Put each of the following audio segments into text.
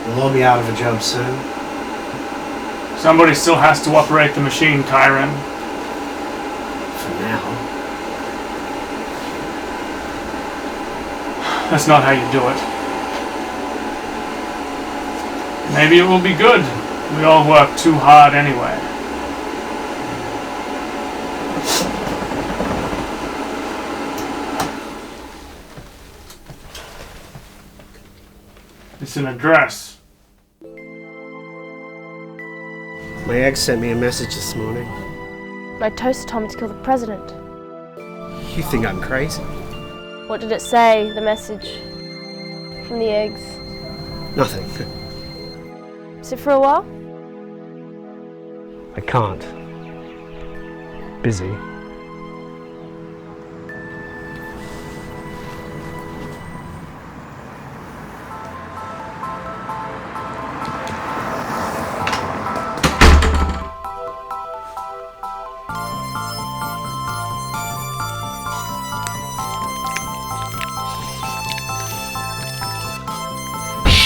We'll all be out of a job soon. Somebody still has to operate the machine, Kyran. For now. That's not how you do it. Maybe it will be good. We all work too hard anyway. It's an address. My ex sent me a message this morning. My toaster told me to kill the president. You think I'm crazy? What did it say, the message? From the eggs? Nothing. Sit for a while? I can't. Busy.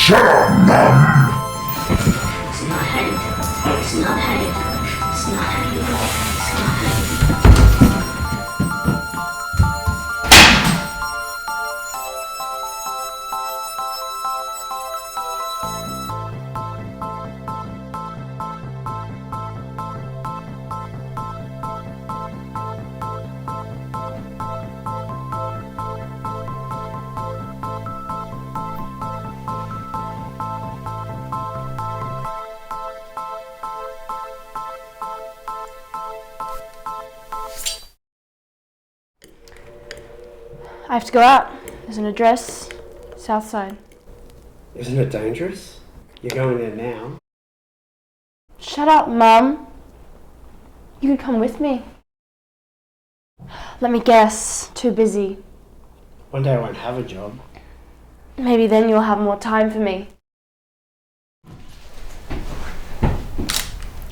Shut up, Mum! It's not how you do it. It's not how you do it. It's not how you do it. It's not how you do it. I have to go out. There's an address, south side. Isn't it dangerous? You're going there now. Shut up, Mum. You could come with me. Let me guess, too busy. One day I won't have a job. Maybe then you'll have more time for me.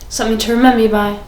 Something to remember you by.